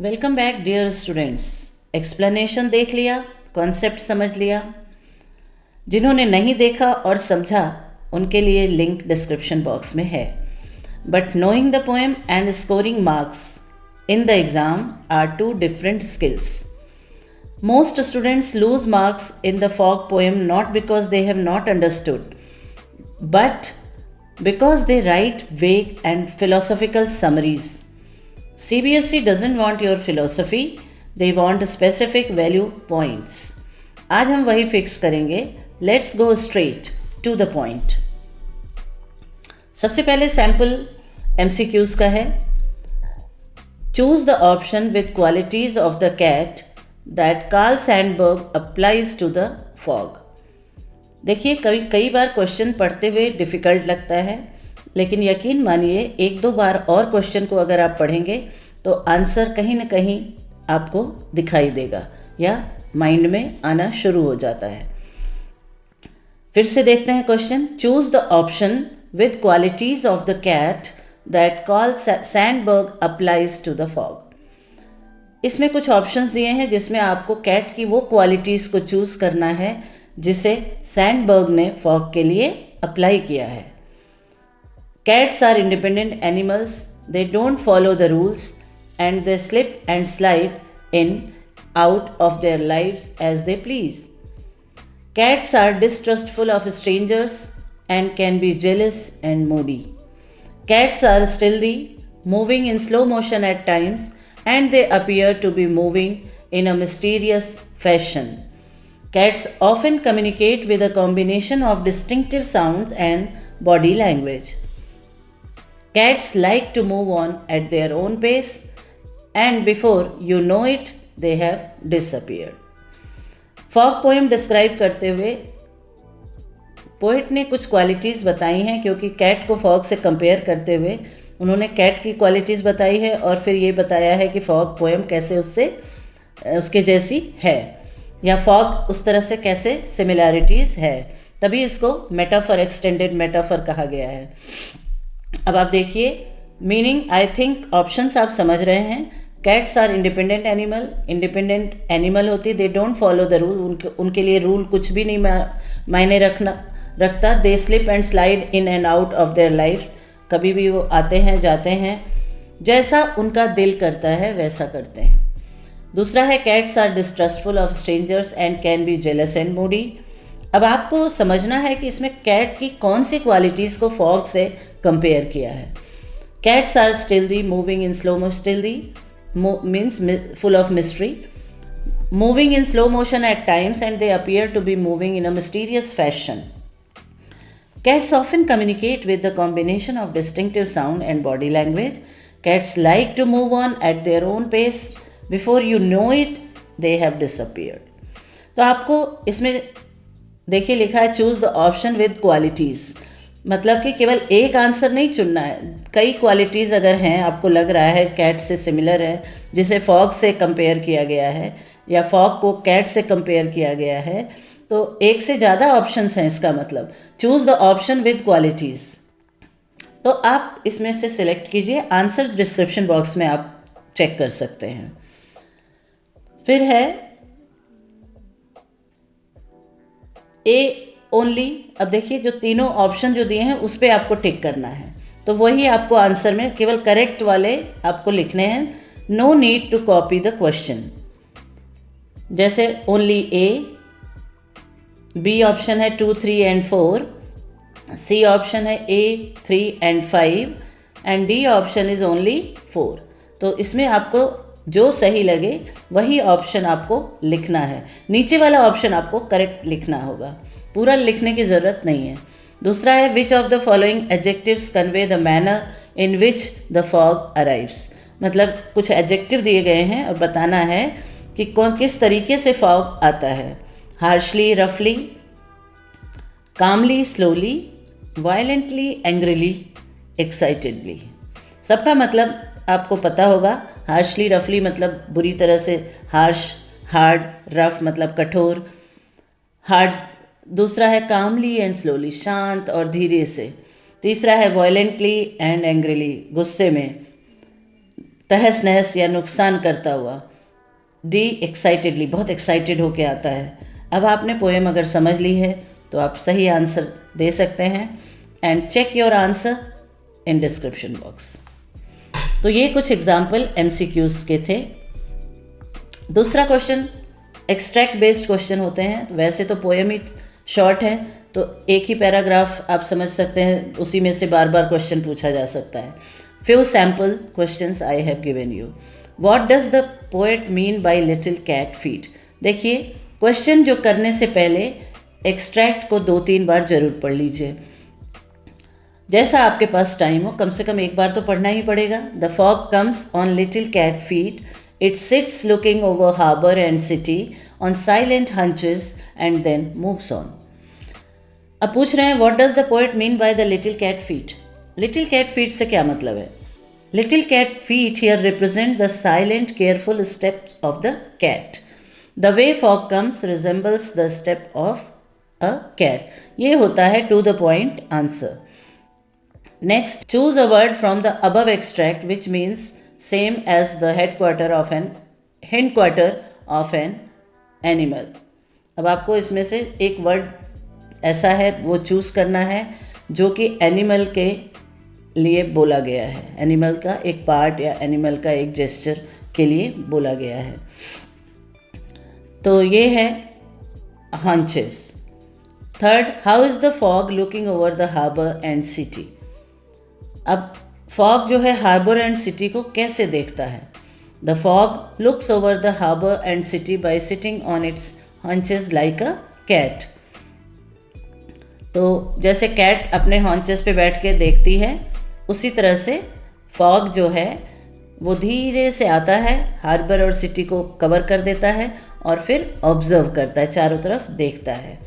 Welcome back dear students. Explanation देख लिया, concept समझ लिया। जिन्होंने नहीं देखा और समझा उनके लिए लिंक डिस्क्रिप्शन बॉक्स में है। But knowing the poem and scoring marks in the exam are two different skills. Most students lose marks in the fog poem not because they have not understood, but because they write vague and philosophical summaries. CBSE doesn't want your philosophy, they want specific value points. आज हम वही fix करेंगे. Let's go straight to the point. सबसे पहले sample MCQs का है. Choose the option with qualities of the cat that Carl Sandburg applies to the fog. देखिए कई बार क्वेश्चन पढ़ते हुए डिफ़िकल्ट लगता है, लेकिन यकीन मानिए एक दो बार और क्वेश्चन को अगर आप पढ़ेंगे तो आंसर कहीं ना कहीं आपको दिखाई देगा या माइंड में आना शुरू हो जाता है. फिर से देखते हैं question. Choose the option with qualities of the cat that Carl Sandburg applies to the fog. इसमें कुछ ऑप्शंस दिए हैं जिसमें आपको कैट की वो क्वालिटीज़ को चूज़ करना है जिसे सैंडबर्ग ने फॉग के लिए अप्लाई किया है. Cats are independent animals, they don't follow the rules and they slip and slide in out of their lives as they please. Cats are distrustful of strangers and can be jealous and moody. Cats are stealthy, moving in slow motion at times, and they appear to be moving in a mysterious fashion. Cats often communicate with a combination of distinctive sounds and body language. Cats like to move on at their own pace, and before you know it, they have disappeared. Fog poem describe करते हुए poet ने कुछ qualities बताई हैं, क्योंकि cat को fog से compare करते हुए उन्होंने कैट की क्वालिटीज़ बताई है और फिर ये बताया है कि फॉग पोएम कैसे उसके जैसी है या फॉग उस तरह से कैसे सिमिलैरिटीज़ है. तभी इसको मेटाफर, एक्सटेंडेड मेटाफर कहा गया है. अब आप देखिए मीनिंग. आई थिंक ऑप्शंस आप समझ रहे हैं. Cats are independent animal. Independent animal होती, they don't follow the rule. उनके लिए रूल कुछ भी नहीं मायने रखता. They slip and slide in and out of their lifes. कभी भी वो आते हैं जाते हैं, जैसा उनका दिल करता है वैसा करते हैं. दूसरा है cats are distrustful of strangers and can be jealous and moody. अब आपको समझना है कि इसमें कैट की कौन सी क्वालिटीज़ को फॉग से कंपेयर किया है. Cats are stealthy, moving in slow motion. Stealthy means full of mystery, moving in slow motion at times and they appear to be moving in a mysterious fashion. Cats often communicate with the combination of distinctive sound and body language. Cats like to move on at their own pace. Before you know it, they have disappeared. तो आपको इसमें देखिए लिखा है choose the option with qualities. मतलब कि केवल एक आंसर नहीं चुनना है. कई क्वालिटीज़ अगर हैं, आपको लग रहा है कैट से सिमिलर है, जिसे फॉग से कंपेयर किया गया है या फॉग को कैट से कंपेयर किया गया है, तो एक से ज़्यादा ऑप्शंस हैं. इसका मतलब choose the option with qualities. तो आप इसमें से सिलेक्ट कीजिए. आंसर डिस्क्रिप्शन बॉक्स में आप चेक कर सकते हैं. फिर है ए ओनली. अब देखिए जो तीनों ऑप्शन जो दिए हैं उस पर आपको टिक करना है, तो वही आपको आंसर में केवल करेक्ट वाले आपको लिखने हैं. No need to copy the question. जैसे ओनली ए, बी ऑप्शन है 2, 3 एंड 4, सी ऑप्शन है a 3 and 5 and D option is only 4. तो इसमें आपको जो सही लगे वही ऑप्शन आपको लिखना है. नीचे वाला ऑप्शन आपको करेक्ट लिखना होगा, पूरा लिखने की ज़रूरत नहीं है. दूसरा है which of the following adjectives convey the manner in which the fog arrives. मतलब कुछ एडजेक्टिव दिए गए हैं और बताना है कि किस तरीके से फॉग आता है. harshly, roughly, calmly, slowly, violently, angrily, excitedly. सबका मतलब आपको पता होगा. harshly, roughly मतलब बुरी तरह से, harsh, hard, rough मतलब कठोर, hard. दूसरा है calmly and slowly, शांत और धीरे से. तीसरा है violently and angrily, गुस्से में. तहस नहस या नुकसान करता हुआ। डी एक्साइटेडली, बहुत एक्साइटेड होके आता है। अब आपने पोएम अगर समझ ली है तो आप सही आंसर दे सकते हैं। And check your answer in description box. तो ये कुछ एग्जाम्पल MCQs के थे। दूसरा क्वेश्चन एक्सट्रैक्ट बेस्ड क्वेश्चन होते हैं। वैसे तो पोएम ही शॉर्ट है तो एक ही पैराग्राफ आप समझ सकते हैं, उसी में से बार बार क्वेश्चन पूछा जा सकता है। Few sample questions I have given you. What does the poet mean by little cat feet. देखिए क्वेश्चन जो करने से पहले एक्सट्रैक्ट को 2-3 बार जरूर पढ़ लीजिए। जैसा आपके पास टाइम हो, कम से कम एक बार तो पढ़ना ही पड़ेगा। The fog comes on little cat feet, it sits looking over harbour and city on silent haunches and then moves on. अब पूछ रहे हैं what does the poet mean by the little cat feet. Little cat feet से क्या मतलब है? Little cat feet here represent the silent careful steps of the cat. The way fog comes resembles the step of a cat. ये होता है to the point answer. Next, choose a word from the above extract which means same as the headquarter of an hindquarter of an animal. अब आपको इसमें से एक word ऐसा है वो चूज करना है जो कि एनिमल के लिए बोला गया है, एनिमल का एक पार्ट या एनिमल का एक जेस्चर के लिए बोला गया है। तो ये है haunches. Third, how is the fog looking over the harbour and city. अब फॉग जो है हार्बर एंड सिटी को कैसे देखता है? The fog looks over the harbour and city by sitting on its haunches like a cat. तो जैसे cat अपने हॉन्चेस पे बैठ के देखती है, उसी तरह से फॉग जो है वो धीरे से आता है, हार्बर और सिटी को कवर कर देता है और फिर ऑब्जर्व करता है, चारों तरफ देखता है।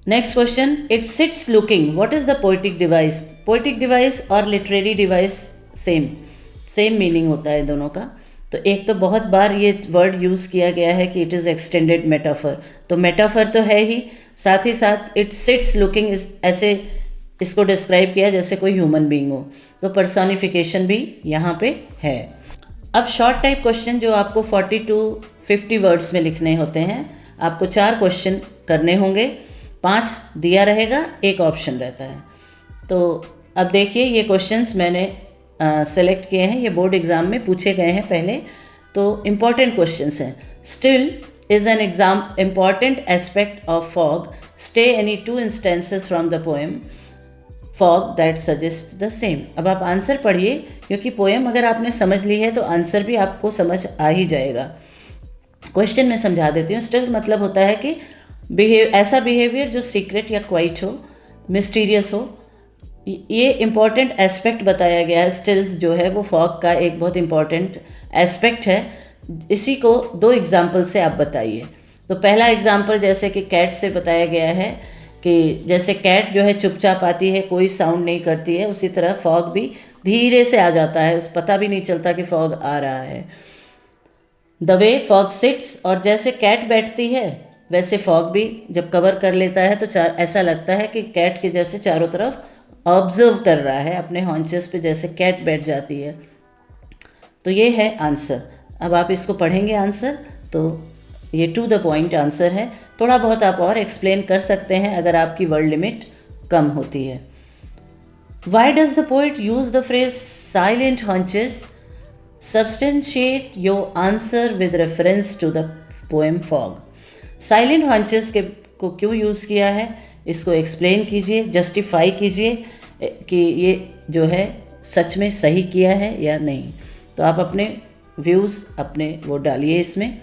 Next question, it sits looking, what is the poetic device. Poetic device और लिटरेरी डिवाइस सेम मीनिंग होता है दोनों का। तो एक तो बहुत बार ये वर्ड यूज़ किया गया है कि इट इज़ एक्सटेंडेड मेटाफर, तो मेटाफर तो है ही, साथ ही साथ इट सिट्स लुकिंग ऐसे इसको डिस्क्राइब किया जैसे कोई ह्यूमन बीइंग हो, तो पर्सोनिफिकेशन भी यहाँ पे है। अब शॉर्ट टाइप क्वेश्चन जो आपको 40 to 50 वर्ड्स में लिखने होते हैं, आपको 4 क्वेश्चन करने होंगे, 5 दिया रहेगा, एक ऑप्शन रहता है। तो अब देखिए ये क्वेश्चंस मैंने सेलेक्ट किए हैं, ये बोर्ड एग्ज़ाम में पूछे गए हैं पहले, तो इम्पॉर्टेंट क्वेश्चंस हैं। Still is an important aspect of fog. Stay any 2 instances from the poem fog that suggest the same. अब आप आंसर पढ़िए, क्योंकि पोएम अगर आपने समझ ली है तो आंसर भी आपको समझ आ ही जाएगा। क्वेश्चन में समझा देती हूँ। स्टिल मतलब होता है कि ऐसा बिहेवियर जो सीक्रेट या क्वाइट हो, मिस्टीरियस हो। ये इम्पॉर्टेंट एस्पेक्ट बताया गया है। स्टिल जो है वो फॉग का एक बहुत इम्पॉर्टेंट एस्पेक्ट है। इसी को 2 एग्जाम्पल से आप बताइए। तो पहला एग्जाम्पल जैसे कि कैट से बताया गया है कि जैसे कैट जो है चुपचाप आती है, कोई साउंड नहीं करती है, उसी तरह फॉग भी धीरे से आ जाता है, उस पता भी नहीं चलता कि फॉग आ रहा है। द वे फॉग सिट्स, और जैसे कैट बैठती है वैसे फॉग भी जब कवर कर लेता है तो ऐसा लगता है कि कैट के जैसे चारों तरफ ऑब्जर्व कर रहा है, अपने हॉन्चेस पे जैसे कैट बैठ जाती है। तो ये है आंसर। अब आप इसको पढ़ेंगे आंसर, तो ये टू द पॉइंट आंसर है। थोड़ा बहुत आप और एक्सप्लेन कर सकते हैं अगर आपकी वर्ड लिमिट कम होती है। Why does the poet use the phrase silent haunches? Substantiate your answer with reference to the poem fog. Silent haunches के को क्यों यूज़ किया है, इसको एक्सप्लेन कीजिए, जस्टिफाई कीजिए कि ये जो है सच में सही किया है या नहीं। तो आप अपने व्यूज़ अपने वो डालिए इसमें।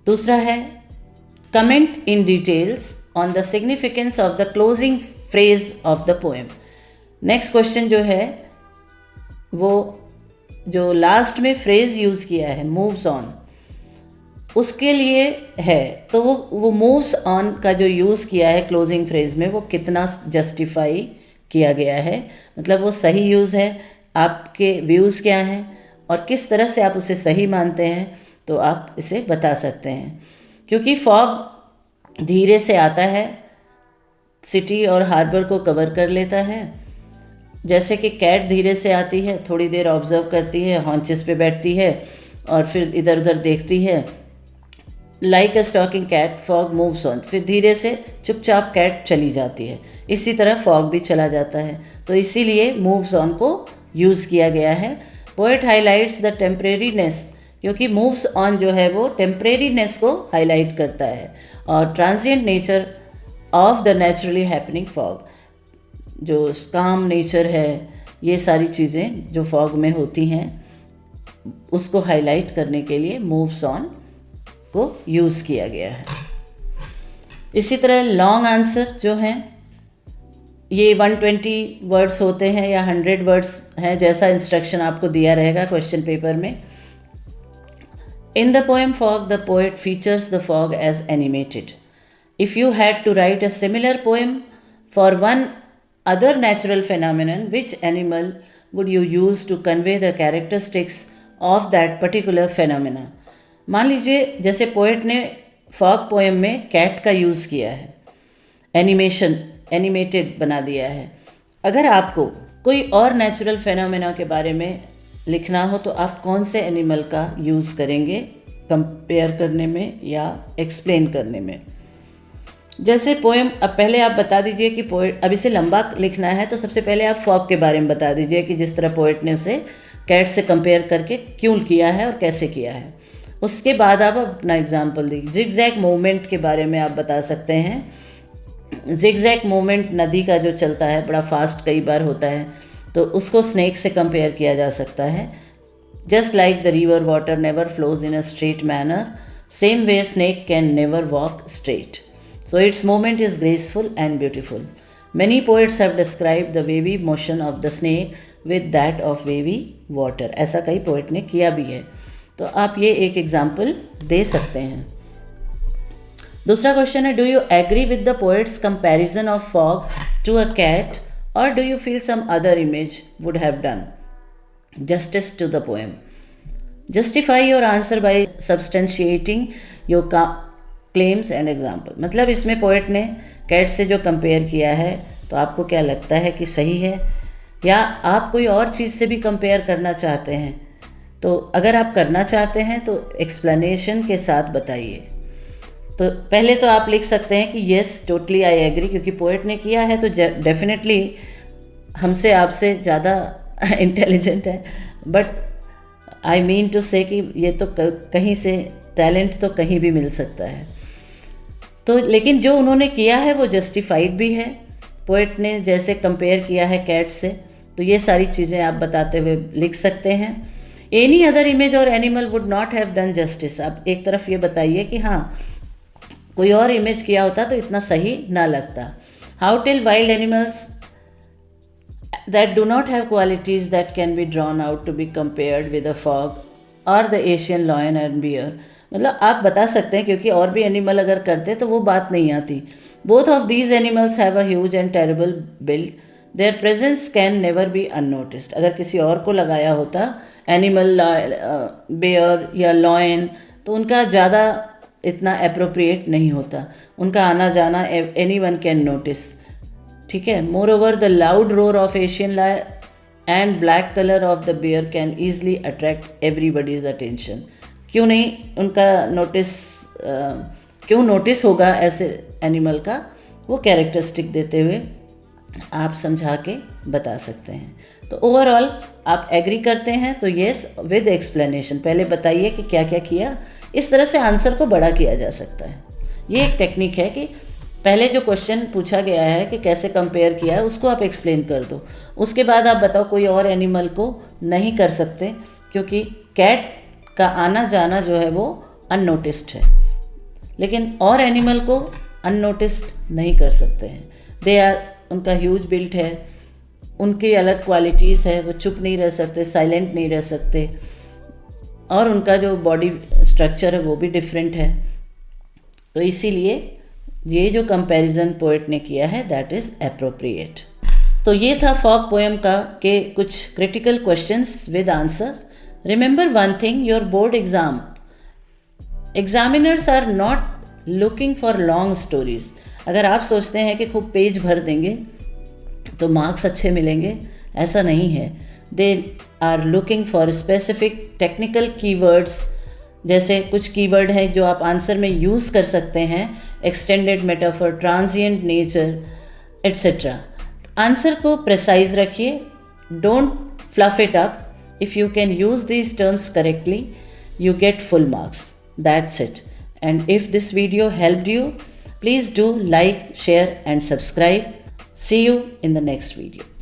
दूसरा है comment in details on the significance of the closing phrase of the poem. Next question जो है वो जो लास्ट में फ्रेज यूज़ किया है मूव्स ऑन, उसके लिए है। तो वो मूव्स ऑन का जो यूज़ किया है क्लोजिंग फ्रेज में, वो कितना जस्टिफाई किया गया है, मतलब वो सही यूज़ है, आपके व्यूज़ क्या हैं और किस तरह से आप उसे सही मानते हैं, तो आप इसे बता सकते हैं। क्योंकि फॉग धीरे से आता है, सिटी और हार्बर को कवर कर लेता है, जैसे कि कैट धीरे से आती है, थोड़ी देर ऑब्जर्व करती है, हॉन्चेस पे बैठती है और फिर इधर उधर देखती है। Like a stalking cat fog moves on, फिर धीरे से चुपचाप कैट चली जाती है। इसी तरह फॉग भी चला जाता है, तो इसीलिए मूव्स ऑन को यूज़ किया गया है। पोएट हाईलाइट्स द टेम्परेरीनेस, क्योंकि मूव्स ऑन जो है वो टेम्परेरीनेस को हाईलाइट करता है, और transient nature of the naturally happening fog, जो काम नेचर है, ये सारी चीज़ें जो फॉग में होती हैं उसको हाईलाइट करने के लिए मूव्स ऑन को यूज़ किया गया है। इसी तरह लॉन्ग आंसर जो हैं ये 120 वर्ड्स होते हैं या 100 वर्ड्स हैं, जैसा इंस्ट्रक्शन आपको दिया रहेगा क्वेश्चन पेपर में। In the poem fog the poet features the fog as animated. If you had to write a similar poem for one other natural phenomenon, which animal would you use to convey the characteristics of that particular phenomena? मान लीजिए जैसे poet ने fog poem में cat का use किया है, animated बना दिया है। अगर आपको कोई और नेचुरल फेनोमेना के बारे में लिखना हो तो आप कौन से एनिमल का यूज़ करेंगे कंपेयर करने में या एक्सप्लेन करने में? जैसे पोएम, अब पहले आप बता दीजिए कि पोएट, अब इसे लंबा लिखना है तो सबसे पहले आप फॉग के बारे में बता दीजिए कि जिस तरह पोएट ने उसे कैट से कंपेयर करके क्यों किया है और कैसे किया है। उसके बाद आप अपना एग्जाम्पल दीजिए। जिगजैग मूवमेंट के बारे में आप बता सकते हैं। जिगजैग मूवमेंट नदी का जो चलता है बड़ा फास्ट कई बार होता है, तो उसको स्नेक से कंपेयर किया जा सकता है। Just like the river water never flows in a straight manner, same way snake can never walk straight, so its movement is graceful and beautiful. Many poets have described the wavy motion of the snake with that of wavy water. ऐसा कई poet ने किया भी है, तो आप ये एक एग्जाम्पल दे सकते हैं। दूसरा क्वेश्चन है, do you agree with the poet's comparison of fog to a cat और do you feel some other image would have done justice to the poem? Justify your answer by substantiating your claims and example. मतलब इसमें poet ने cat से जो compare किया है तो आपको क्या लगता है कि सही है, या आप कोई और चीज़ से भी कंपेयर करना चाहते हैं? तो अगर आप करना चाहते हैं तो एक्सप्लेनेशन के साथ बताइए। तो पहले तो आप लिख सकते हैं कि येस टोटली आई एग्री, क्योंकि पोएट ने किया है तो डेफिनेटली हमसे आपसे ज़्यादा इंटेलिजेंट है, बट आई मीन टू से कि ये तो कहीं से टैलेंट तो कहीं भी मिल सकता है। तो लेकिन जो उन्होंने किया है वो जस्टिफाइड भी है। पोएट ने जैसे कंपेयर किया है कैट से, तो ये सारी चीज़ें आप बताते हुए लिख सकते हैं। एनी अदर इमेज और animal would not have done justice. आप एक तरफ ये बताइए कि हाँ कोई और इमेज किया होता तो इतना सही ना लगता। How tell wild animals that do not have qualities that can be drawn out to be compared with a fog और the Asian lion and bear. मतलब आप बता सकते हैं, क्योंकि और भी एनिमल अगर करते तो वो बात नहीं आती। Both of these animals have a huge and terrible build, there presence can never be unnoticed. अगर किसी और को लगाया होता एनिमल बेयर या लॉयन तो उनका ज़्यादा इतना अप्रोप्रिएट नहीं होता, उनका आना जाना एनी वन कैन नोटिस। ठीक है। Moreover the loud roar of Asian lion and black colour of the bear can easily attract everybody's attention. क्यों नहीं उनका क्यों नोटिस होगा ऐसे एनिमल का, वो कैरेक्टरिस्टिक देते हुए आप समझा के बता सकते हैं। तो ओवरऑल आप एग्री करते हैं तो येस विद एक्सप्लेनेशन, पहले बताइए कि क्या क्या किया। इस तरह से आंसर को बड़ा किया जा सकता है। ये एक टेक्निक है कि पहले जो क्वेश्चन पूछा गया है कि कैसे कंपेयर किया है उसको आप एक्सप्लेन कर दो, उसके बाद आप बताओ कोई और एनिमल को नहीं कर सकते, क्योंकि कैट का आना जाना जो है वो अननोटिस्ड है, लेकिन और एनिमल को अननोटिस्ड नहीं कर सकते हैं। दे आर, उनका ह्यूज बिल्ट है, उनकी अलग क्वालिटीज़ है, वो चुप नहीं रह सकते, साइलेंट नहीं रह सकते, और उनका जो बॉडी स्ट्रक्चर है वो भी डिफरेंट है। तो इसीलिए ये जो कंपैरिजन पोएट ने किया है दैट इज़ एप्रोप्रिएट। तो ये था फॉग पोएम का के कुछ critical questions with answer. Remember one thing, your board exam examiners are not looking for long stories. अगर आप सोचते हैं कि खूब पेज भर देंगे तो मार्क्स अच्छे मिलेंगे, ऐसा नहीं है. They are looking for specific technical keywords, जैसे कुछ कीवर्ड हैं जो आप आंसर में यूज़ कर सकते हैं, extended metaphor, transient nature etcetera. Answer को प्रिसाइज रखिए, don't fluff it up. If you can use these terms correctly, you get full marks. That's it. And if this video helped you, please do like, share and subscribe. See you in the next video.